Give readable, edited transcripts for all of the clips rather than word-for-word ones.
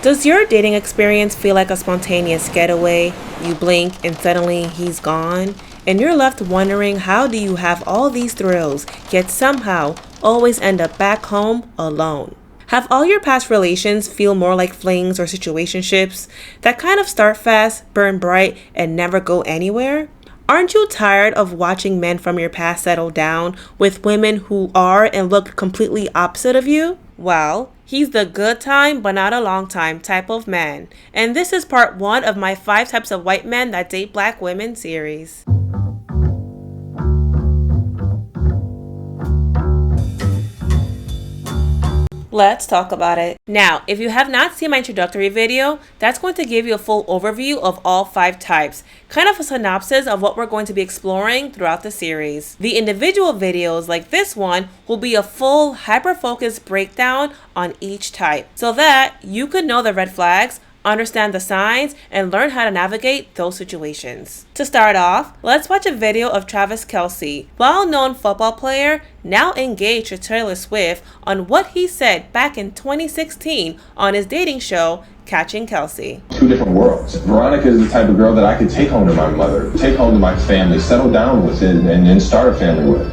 Does your dating experience feel like a spontaneous getaway? You blink and suddenly he's gone, and you're left wondering, how do you have all these thrills, yet somehow always end up back home alone? Have all your past relations feel more like flings or situationships that kind of start fast, burn bright, and never go anywhere? Aren't you tired of watching men from your past settle down with women who are and look completely opposite of you? Well, he's the good time but not a long time type of man. And this is part 1 of my 5 types of white men that date black women series. Let's talk about it. Now, if you have not seen my introductory video, that's going to give you a full overview of all 5 types, kind of a synopsis of what we're going to be exploring throughout the series. The individual videos like this one will be a full hyper-focused breakdown on each type, so that you could know the red flags, understand the signs, and learn how to navigate those situations. To start off, let's watch a video of Travis Kelce, well-known football player, now engaged to Taylor Swift, on what he said back in 2016 on his dating show, Catching Kelce. 2 different worlds. Veronica is the type of girl that I could take home to my mother, take home to my family, settle down with it, and then start a family with.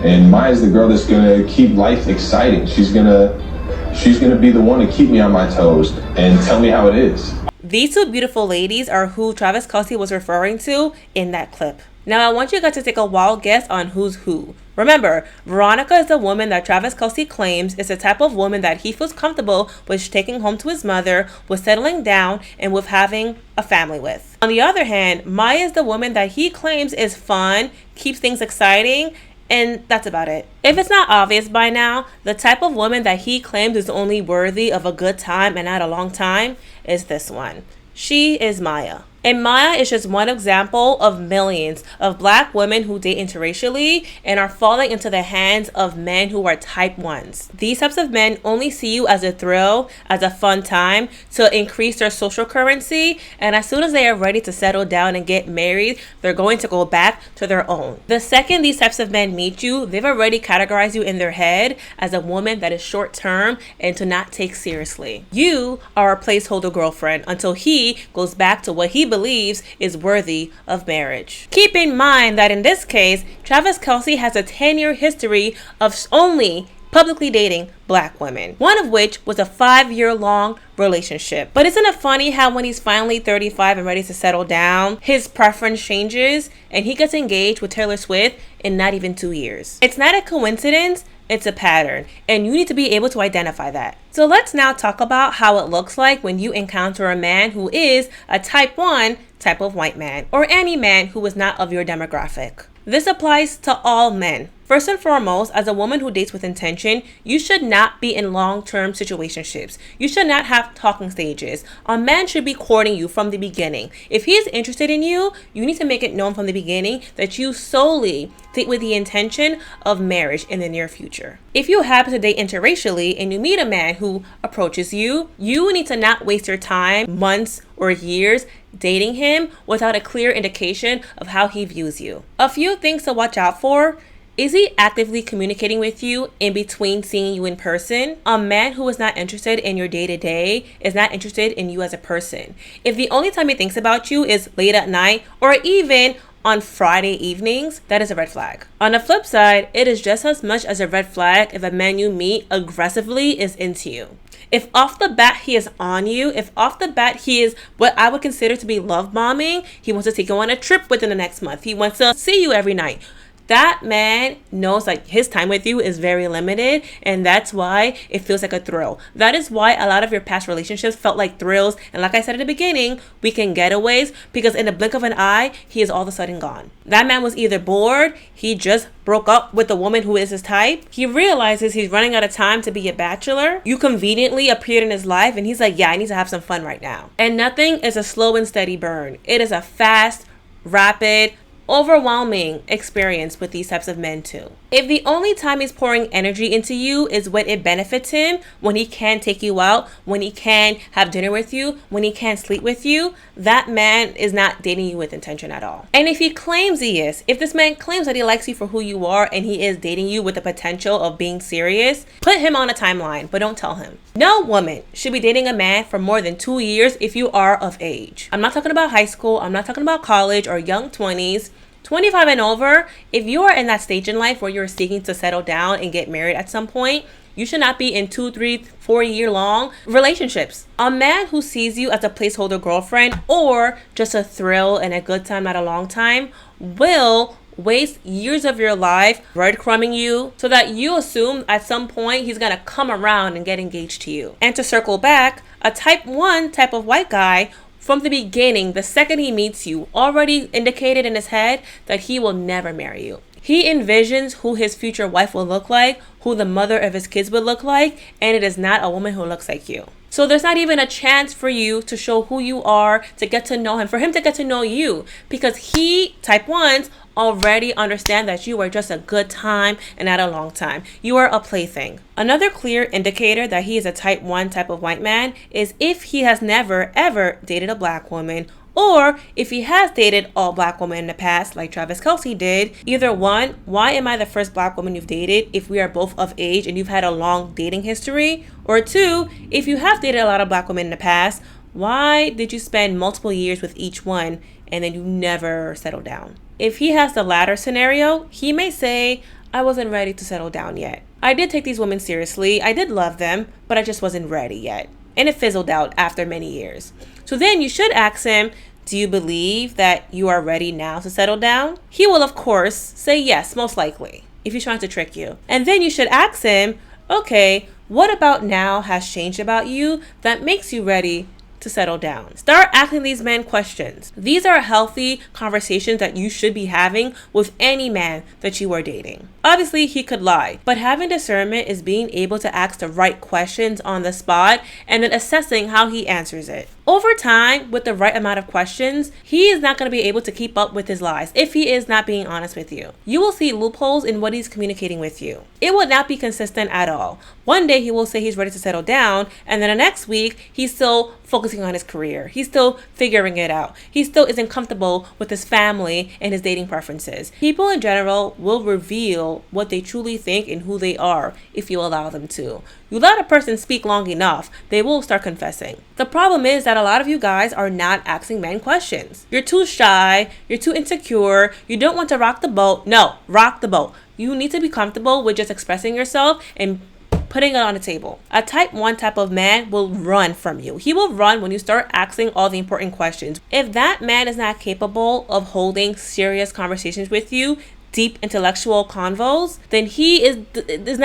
And Maya's the girl that's gonna keep life exciting. She's gonna be the one to keep me on my toes and tell me how it is. These 2 beautiful ladies are who Travis Kelce was referring to in that clip. Now I want you guys to take a wild guess on who's who. Remember, Veronica is the woman that Travis Kelce claims is the type of woman that he feels comfortable with taking home to his mother, with settling down, and with having a family with. On the other hand, Maya is the woman that he claims is fun, keeps things exciting, and that's about it. If it's not obvious by now, the type of woman that he claims is only worthy of a good time and not a long time is this one. She is Maya. And Maya is just one example of millions of black women who date interracially and are falling into the hands of men who are type 1s. These types of men only see you as a thrill, as a fun time to increase their social currency, and as soon as they are ready to settle down and get married, they're going to go back to their own. The second these types of men meet you, they've already categorized you in their head as a woman that is short term and to not take seriously. You are a placeholder girlfriend until he goes back to what he believes is worthy of marriage. Keep in mind that in this case, Travis Kelce has a 10-year history of only publicly dating black women, one of which was a 5-year-long relationship. But isn't it funny how when he's finally 35 and ready to settle down, his preference changes and he gets engaged with Taylor Swift in not even 2 years? It's not a coincidence. It's a pattern, and you need to be able to identify that. So let's now talk about how it looks like when you encounter a man who is a type 1 type of white man, or any man who is not of your demographic. This applies to all men. First and foremost, as a woman who dates with intention, you should not be in long-term situationships. You should not have talking stages. A man should be courting you from the beginning. If he is interested in you, you need to make it known from the beginning that you solely date with the intention of marriage in the near future. If you happen to date interracially and you meet a man who approaches you, you need to not waste your time, months or years, dating him without a clear indication of how he views you. A few things to watch out for. Is he actively communicating with you in between seeing you in person? A man who is not interested in your day-to-day is not interested in you as a person. If the only time he thinks about you is late at night or even on Friday evenings, that is a red flag. On the flip side, it is just as much as a red flag if a man you meet aggressively is into you. If off the bat he is on you, if off the bat he is what I would consider to be love bombing, he wants to take you on a trip within the next month, he wants to see you every night, that man knows like his time with you is very limited, and that's why it feels like a thrill. That is why a lot of your past relationships felt like thrills, and like I said at the beginning, weekend getaways, because in the blink of an eye, he is all of a sudden gone. That man was either bored, he just broke up with the woman who is his type, he realizes he's running out of time to be a bachelor, you conveniently appeared in his life, and he's like, yeah, I need to have some fun right now. And nothing is a slow and steady burn. It is a fast, rapid, overwhelming experience with these types of men too. If the only time he's pouring energy into you is when it benefits him, when he can take you out, when he can have dinner with you, when he can sleep with you, that man is not dating you with intention at all. And if he claims he is, if this man claims that he likes you for who you are and he is dating you with the potential of being serious, put him on a timeline, but don't tell him. No woman should be dating a man for more than 2 years if you are of age. I'm not talking about high school, I'm not talking about college or young 20s. 25 and over, if you are in that stage in life where you're seeking to settle down and get married at some point, you should not be in 2, 3, 4 year long relationships. A man who sees you as a placeholder girlfriend or just a thrill and a good time, not a long time, will waste years of your life breadcrumbing you so that you assume at some point he's gonna come around and get engaged to you. And to circle back, a type 1 type of white guy from the beginning, the second he meets you, already indicated in his head that he will never marry you. He envisions who his future wife will look like, who the mother of his kids will look like, and it is not a woman who looks like you. So there's not even a chance for you to show who you are, to get to know him, for him to get to know you, because he, type 1s, already understand that you are just a good time and not a long time. You are a plaything. Another clear indicator that he is a type 1 type of white man is if he has never ever dated a black woman, or if he has dated all black women in the past like Travis Kelce did. Either one, why am I the first black woman you've dated if we are both of age and you've had a long dating history? Or two, if you have dated a lot of black women in the past, why did you spend multiple years with each one and then you never settled down? If he has the latter scenario, he may say, I wasn't ready to settle down yet. I did take these women seriously, I did love them, but I just wasn't ready yet. And it fizzled out after many years. So then you should ask him, do you believe that you are ready now to settle down? He will, of course, say yes, most likely, if he's trying to trick you. And then you should ask him, okay, what about now has changed about you that makes you ready to settle down? Start asking these men questions. These are healthy conversations that you should be having with any man that you are dating. Obviously, he could lie, but having discernment is being able to ask the right questions on the spot and then assessing how he answers it. Over time, with the right amount of questions, he is not going to be able to keep up with his lies if he is not being honest with you. You will see loopholes in what he's communicating with you. It will not be consistent at all. One day he will say he's ready to settle down, and then the next week he's still focusing on his career. He's still figuring it out. He still isn't comfortable with his family and his dating preferences. People in general will reveal what they truly think and who they are if you allow them to. You let a person speak long enough, they will start confessing. The problem is that a lot of you guys are not asking men questions. You're too shy, you're too insecure, you don't want to rock the boat. No, rock the boat. You need to be comfortable with just expressing yourself and putting it on the table. A type 1 type of man will run from you. He will run when you start asking all the important questions. If that man is not capable of holding serious conversations with you, deep intellectual convos, then he's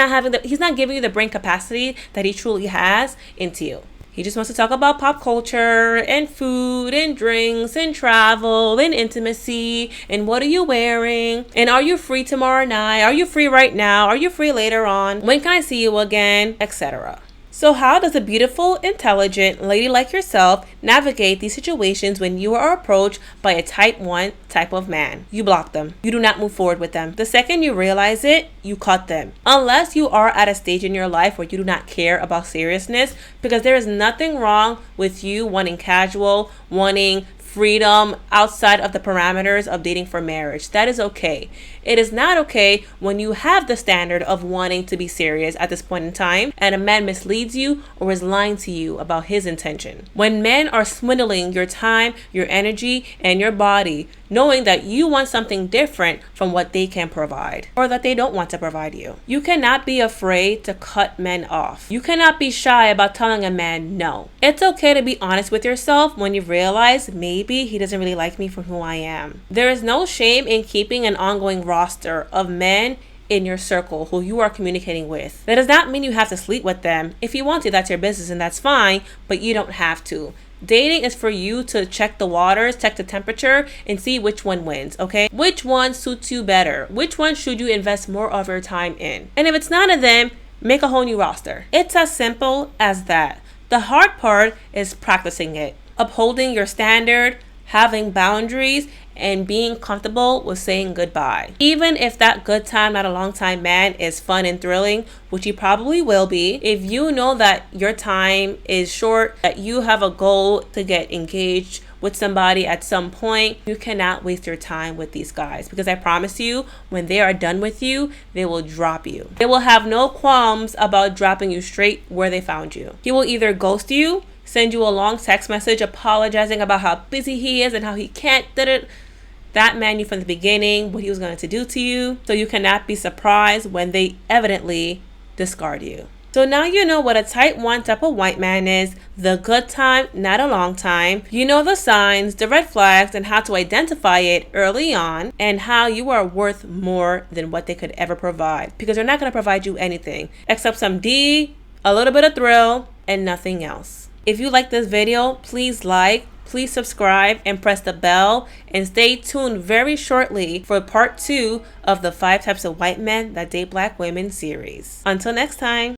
not giving you the brain capacity that he truly has into you. He just wants to talk about pop culture and food and drinks and travel and intimacy and what are you wearing and are you free tomorrow night? Are you free right now? Are you free later on? When can I see you again? Etc. So how does a beautiful, intelligent lady like yourself navigate these situations when you are approached by a type 1 type of man? You block them. You do not move forward with them. The second you realize it, you cut them. Unless you are at a stage in your life where you do not care about seriousness, because there is nothing wrong with you wanting casual, wanting freedom outside of the parameters of dating for marriage. That is okay. It is not okay when you have the standard of wanting to be serious at this point in time and a man misleads you or is lying to you about his intention. When men are swindling your time, your energy, and your body, knowing that you want something different from what they can provide or that they don't want to provide you. You cannot be afraid to cut men off. You cannot be shy about telling a man no. It's okay to be honest with yourself when you realize maybe he doesn't really like me for who I am. There is no shame in keeping an ongoing roster of men in your circle who you are communicating with. That does not mean you have to sleep with them. If you want to, that's your business and that's fine, but you don't have to. Dating is for you to check the waters, check the temperature, and see which one wins, okay? Which one suits you better? Which one should you invest more of your time in? And if it's none of them, make a whole new roster. It's as simple as that. The hard part is practicing it, upholding your standard, having boundaries, and being comfortable with saying goodbye. Even if that good time, not a long time man is fun and thrilling, which he probably will be, if you know that your time is short, that you have a goal to get engaged with somebody at some point, you cannot waste your time with these guys, because I promise you, when they are done with you, they will drop you. They will have no qualms about dropping you straight where they found you. He will either ghost you, send you a long text message apologizing about how busy he is and how he can't that man knew from the beginning what he was going to do to you, so you cannot be surprised when they evidently discard you. So now you know what a type 1 type of white man is, the good time, not a long time. You know the signs, the red flags, and how to identify it early on, and how you are worth more than what they could ever provide, because they're not going to provide you anything except some D, a little bit of thrill, and nothing else. If you like this video, please like, please subscribe, and press the bell, and stay tuned very shortly for part 2 of the 5 types of white men that date black women series. Until next time.